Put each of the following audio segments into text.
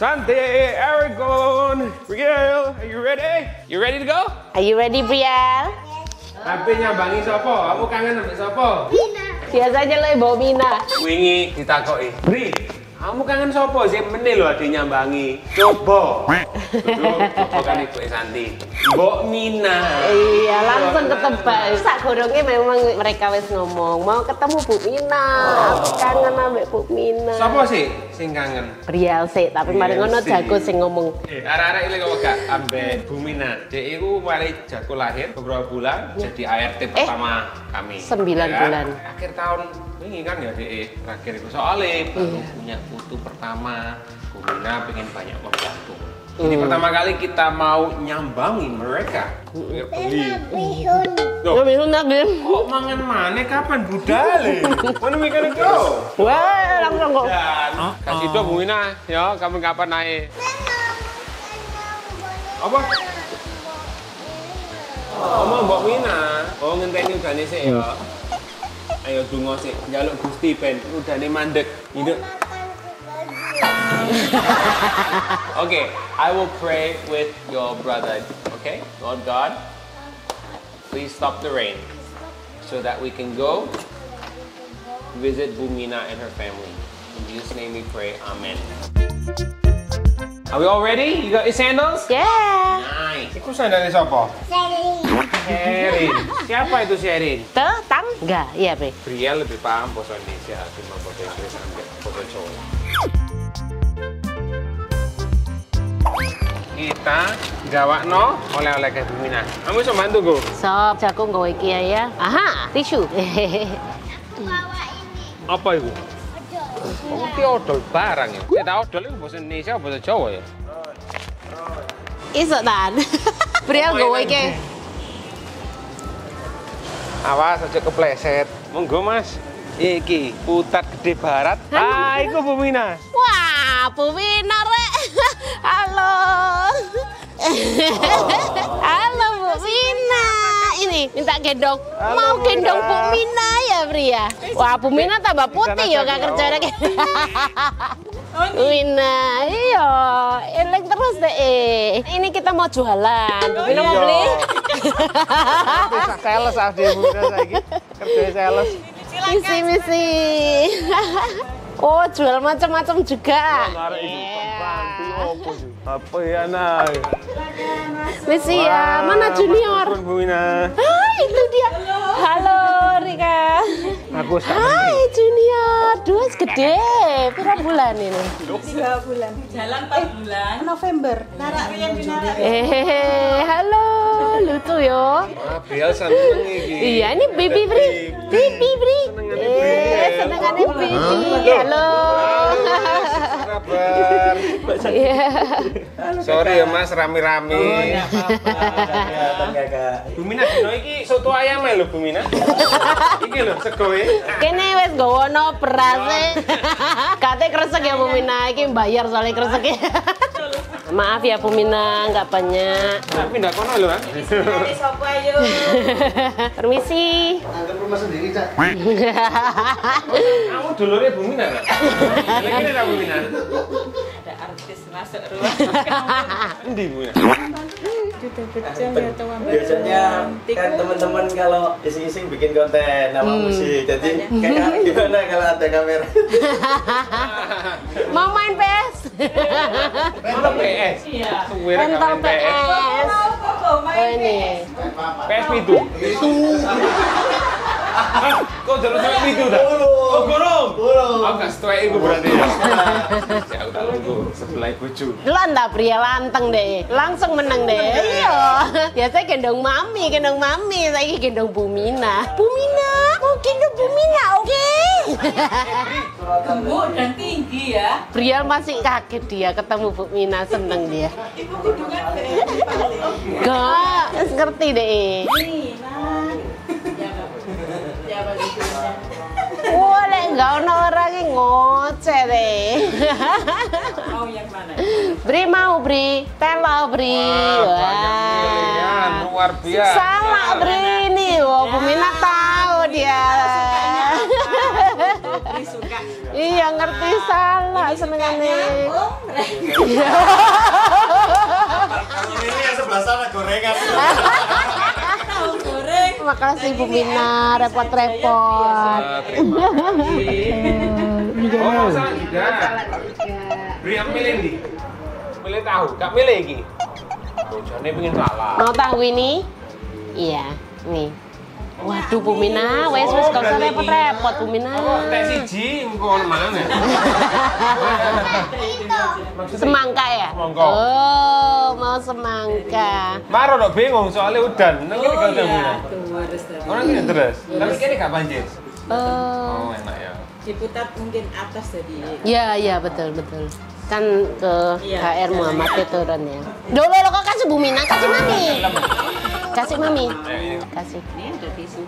Santi, Aragon, Brielle, are you ready? You ready to go? Are you ready, Brielle? Tapi nyambangi sopo? Kamu kangen sama sopo? Biasanya lo bawa Mina. Wingi ditakoki. Bri, kamu kangen sopo sih? Meneh lho ade nyambangi. Coba. Coba kan ibu Santi. Mbok Mina. Iya, langsung ketebak. Sakgorongnya memang mereka wis ngomong mau ketemu Bu Mina. Aku kangen ambek Bu Mina. Sopo sih sing kangen? Brielle sih, tapi mari ngono Jago sing ngomong. Arek-arek iki kok gak ambek Bu Mina. Dek iku mari Jago lahir beberapa bulan jadi ART pertama kami. 9 bulan. Akhir tahun ini kan ya Dek terakhir itu soalnya baru punya putu pertama. Bu Mina pengen banyak membantu. Ini pertama kali kita mau nyambangi mereka. Beli. Nggak bisa nagih. Kok mangan mana? Kapan budale? Mana we gonna go? Wah, langsung kok. Kasih do Bu Mina, ya kamu kapan naik? Apa? Oh, Mbak Mina. Oh, ngenteni udane sik ya. Ayo donga sik, njaluk Gusti ben udane mandek. Hidup. Okay, I will pray with your brother. Okay, Lord God, please stop the rain so that we can go visit Bu Mina and her family. In Jesus' name we pray. Amen. Are we all ready? You got your sandals? Yeah. Nice. Itu sandalnya siapa? Sherin. Siapa itu Sherin? Tuh, Tang? Enggak, iya, Be. Brielle lebih paham bahasa Indonesia ketimbang bahasa Inggris ambil bahasa Jawa. Kita gawakno oleh-oleh ke Bu Mina. Kamu bisa bantu, Go? Sob, Jago nggawa iki ya. Aha, tisu. Apa itu? Oh, itu odol barang ya. Kita odol itu bahasa Indonesia bahasa Jawa ya. Iso tan. Brielle nggawa iki. Awas aja kepleset. Monggo, Mas. Iki putat gede barat. Ah, iku Bu Mina. Wah, Bu Mina rek. Halo. Halo Bu Mina. Ini minta gendong. Halo, mau Bu gendong Mina. Bu Mina ya, Bria. Wah, Bu Mina tambah putih ya gak kerja lagi. Bu Mina, iya, eleng terus deh. Ini kita mau jualan. Bu Mina mau beli? Bisa sales ah di Bu Mina saiki. Kerja sales. Misi. Oh, jual macam-macam juga. Apa ya, Nay? Misi ya, mana Junior? Bu Mina. Itu dia. Halo, Rika. Aku Hai, Junior. Dua gede. Berapa bulan ini? 3 bulan. Jalan 4 bulan. November. Narak yang dinarak. Halo. Lucu yo. Brielle seneng iki. Iya, ini Bibi Bri. Bibi Bri. Senengannya Bibi. Halo. Kabar. Iya. Sorry ya Mas, rame-rame. Oh, enggak apa-apa. Bu Mina dino iki soto ayam lho Bu Mina. Iki lho sego e. Kene wis gowono beras. Kate kresek ya Bu Mina, iki bayar soalnya kreseknya. Maaf ya Bu Mina, nggak banyak. Nah, pindah kono lho, Mas. Dari sopo ayo. Permisi. Anggap rumah sendiri, Cak. Kamu dulure Bu Mina kan? Ini ada Bu Mina. Ada artis masuk ruang. Endi Bu Mina? Biasanya kan teman-teman kalau iseng-iseng bikin konten nama musik, jadi kayak gimana kalau ada kamera? Mau main PS? Mana PS? Iya. Rental PS. Oh ini. PS itu. Kok terus sampai itu dah? Oh, gorong. Oh, gak setua itu berarti ya. Ya udah tunggu sebelah bojo. Lan tak pria lanteng deh. Langsung menang deh. Iya. Biasanya gendong mami. Saya gendong Bu Mina. Bu Mina, mau gendong Bu Mina, oke? Gemuk dan tinggi ya. Brielle masih kaget dia ketemu Bu Mina, seneng dia. Ibu kudungan BNI paling. Gak, ngerti deh. Nih, nah. Ya begitu. Boleh nggak ono orangnya ngoceh deh. Mau yang mana? Bri mau Bri, telo Bri. Banyak pilihan, luar biasa. Salah Bri ini, wah Bu Mina tahu dia. Bri suka. Iya ngerti salah senengannya. Kalau ini yang sebelah sana gorengan. Tahu goreng. Makasih Bu Mina, repot-repot. Terima kasih. Oh, mau salad juga. Beri yang milih nih. Milih tahu, gak milih iki. Bojone pengen salad. Mau tahu ini? Iya, nih. Waduh Bu Mina, wes gak usah repot-repot Bu Mina. Teh siji engko mana? Semangka ya? Semangka. Oh, mau semangka. Maro dok bingung soalnya udan. Nang kene gak udan Bu. Tuh harus terus. Orang ini terus. Tapi kene gak banjir. Oh, Oh, enak ya. Diputar mungkin atas tadi. iya betul. Kan ke Iya, HR Muhammad itu turun ya. Dulu lo kok kasih Bu Mina, kasih Mami. Kasih Mami. Kasih. Ini ada tisu.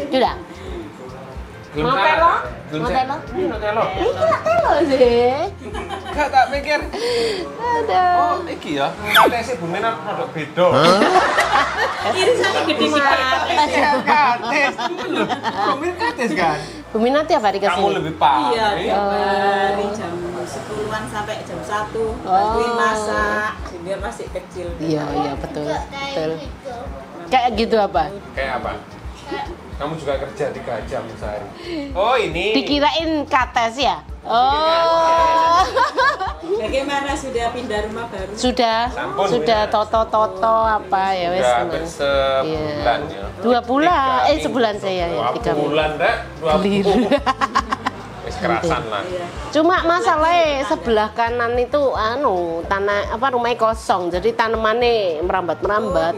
Sudah. Mau telo? Mau telo? Mau telo. Ini lah telo sih. Gak tak mikir. Ada. Oh, iki ya. Kate sik Bu Mina produk beda. Irisannya gede banget. Kates. Bu Mina kates kan? Bu Mina tiap hari Kamu kesini. lebih paham. Iya, tiap hari jam 10-an sampai jam 1 bantuin masak biar masih kecil. Iya betul. Kayak gitu apa? Kayak apa? Kamu juga kerja 3 jam sehari. Oh, ini. Dikirain kates ya? Oh. Bagaimana sudah pindah rumah baru? Sudah, Sampun, sudah Bu Mina. toto apa ya wes. Udah senang. hampir sebulan ya. 2 bulan, Tiga sebulan minggu. saya ya, 3 minggu. bulan dah, 2 Clear. Wis kerasan lah. Iya. Cuma masalahnya sebelah kanan itu tanah rumahnya kosong, jadi tanamannya merambat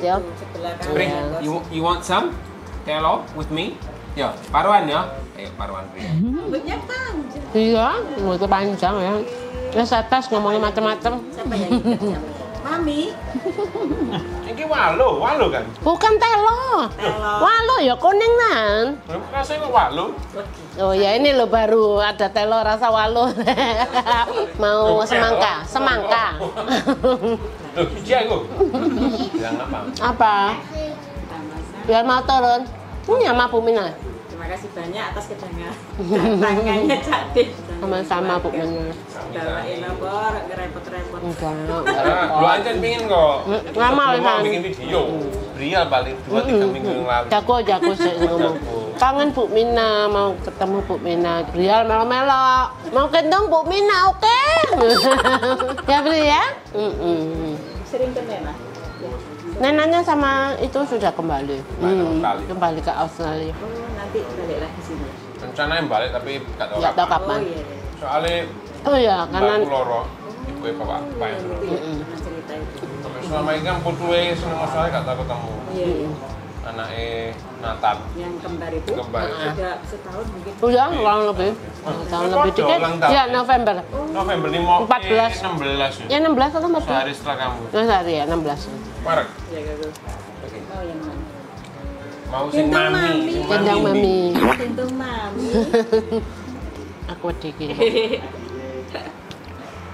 ya. Sebelah Bring, kanan. you want some? Telo with me? Ya, paruan ya. Ayo paruan Bring. Rambutnya panjang. Iya, itu panjang ya. Ya saya tes ngomongnya macam-macam. Siapa yang ikat siapa? Mami. Ini walu kan? Bukan telo. Telo. Walo ya kuning nan. Rasanya kok walu? Oh ya ini lo baru ada telo rasa walo. Mau semangka. Loh, biji aku. Bilang apa? Apa? Kita masak. Biar mau turun. Ini sama Bu Mina. Terima kasih banyak atas kedatangannya Cak Dik. Sama-sama Bu Mina. Bawain apa? Ngerepot-repot. Enggak. Lu aja pingin kok. Ngamal, Sebelum mau San. bikin video. Real balik 2-3 minggu yang lalu. Jago sih ngomong. Kangen Bu Mina, mau ketemu Bu Mina. Rial melo-melo. Mau gendong Bu Mina, oke? Ya Bri ya? Sering ke Nena? Neneknya sama itu sudah kembali. Kembali. Kembali ke Australia. Oh, nanti balik lagi sini. Rencananya balik tapi gak tahu Nggak tahu kapan. kapan. Oh iya. Soalnya Oh ya, karena mbakku loro, ibu bapak yang loro. Pernah cerita itu. Sampai selama ini kan putuwe seneng Australia gak tahu ketemu. Iya. Anaknya Nathan. Yang kembar itu. Kembar itu. Sudah setahun mungkin. udah kurang lebih. Tahun lebih dikit. ulang tahun. Ya November. November 5 14. 16 Ya 16 atau 14? Sehari setelah kamu. Sehari ya 16. Maret. Ya gagal. Oke. Oh yang mana? Mau sing Gendong mami. mami. sing Gendong mami. Gendong mami. Aku dikit.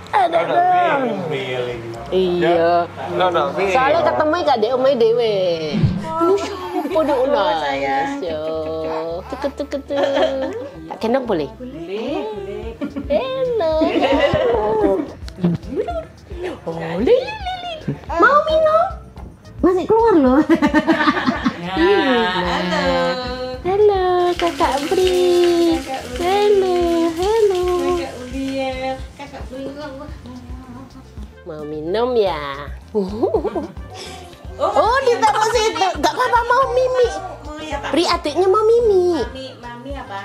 Ada bingung feeling. Iya. Ada bingung. Soalnya ketemu gak dek omai dewe. Lu siapa dek nangis yo. Tuk. Tak gendong boleh? Boleh. Hello. Oh, Lili. Mau minum? Masih keluar loh. Halo. Halo, Kakak Bri. Halo. Kakak Uliel. Kakak Uliel. Mau minum ya? Oh, ditaruh situ. Gak apa-apa, mau Mimi. Mau ya Pak? Bri adiknya mau Mimi. Mami apa?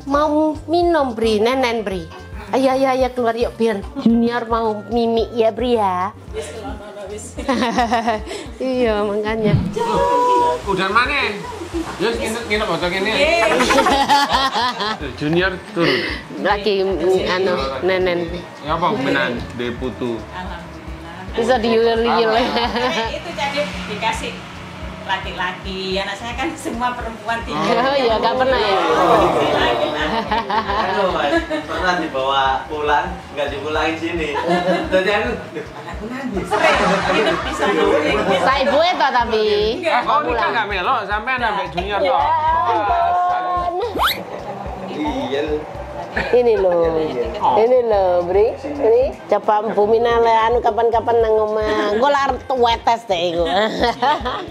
Mau minum Bri, nenen Bri. Ayo keluar yuk biar Junior mau Mimi ya Bri ya. Wis kelono wis. Iya makanya. Udah mana? Yus nginep hotel ini. Junior turun. Lagi nenen. Ya apa benan dari putu. Alhamdulillah. Bisa diulil-ulil. Itu jadi dikasih laki-laki. Anak saya kan semua perempuan tiga. Oh iya gak pernah ya. Halo Mas, pernah dibawa pulang, nggak dipulangin sini. Jadi anakku nangis. Itu bisa nungguin. Sa ibu itu tapi. Oh nikah gak melok sampai sampai Junior toh. Iya. Ini loh. Ini loh, Bri. Coba Bu Mina anu kapan-kapan nang omah. Engko lar tuwetes deh iku.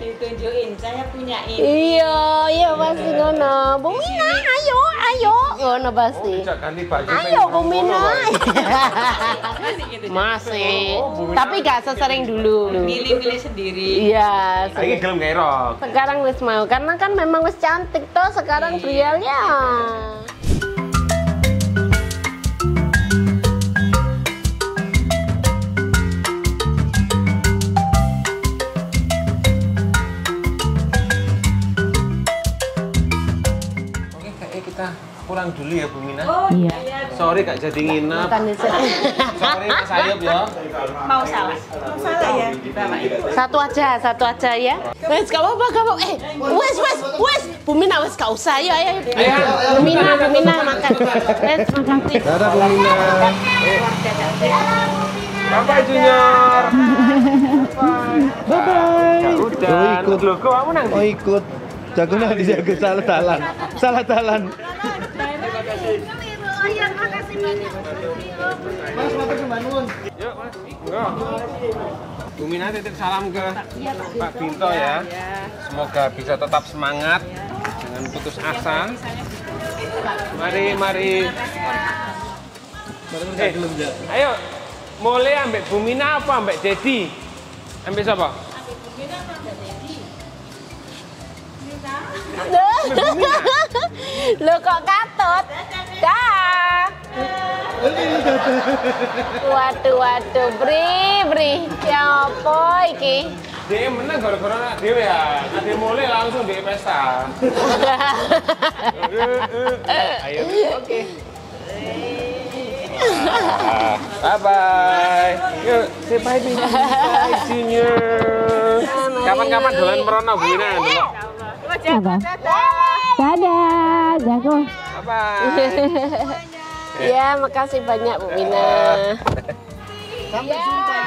Ditunjukin, saya punya ini. Iya pasti ngono. Bu Mina, ayo. Ngono pasti. Ganti baju. Ayo Bu Mina. Masih. Tapi gak sesering dulu. Milih-milih sendiri. Iya. Saiki gelem gawe rok. Sekarang wis mau karena kan memang wis cantik toh sekarang Brialnya. Oke, kayaknya kita pulang dulu ya Bu Mina. Oh iya. Sorry gak jadi nginep. Makan di sini. Sorry Mas Ayub ya. Mau salah. Mau salah ya. Bapak Ibu. Satu aja ya. Wes gak apa-apa. Wes. Bu Mina wes gak usah. Ayo. Bu Mina makan. Wes makasih. Dadah Bu Mina. Bye Junior. Bye-bye. Udah. ikut. Loh, kok kamu nang? Oh ikut. Jagoan dijaga salah jalan. Yuk Mas. Enggak. Bu Mina titip salam ke Pak Binto ya. Semoga bisa tetap semangat, jangan putus asa. Mari. Ayo, mulai ambek Bu Mina apa ambek Dedi? Ambek siapa? Lo kok katut? Dah. Waduh, Bri. Ya apa iki? Dia menang gara-gara dewe ya. Ade mulai langsung di pesta. Ayo, oke. Bye. Yuk, say bye Junior. Kapan-kapan dolan merono Bu Mina dulu. Dadah, jago. Bye. Ya, makasih banyak Bu Mina. Sampai jumpa.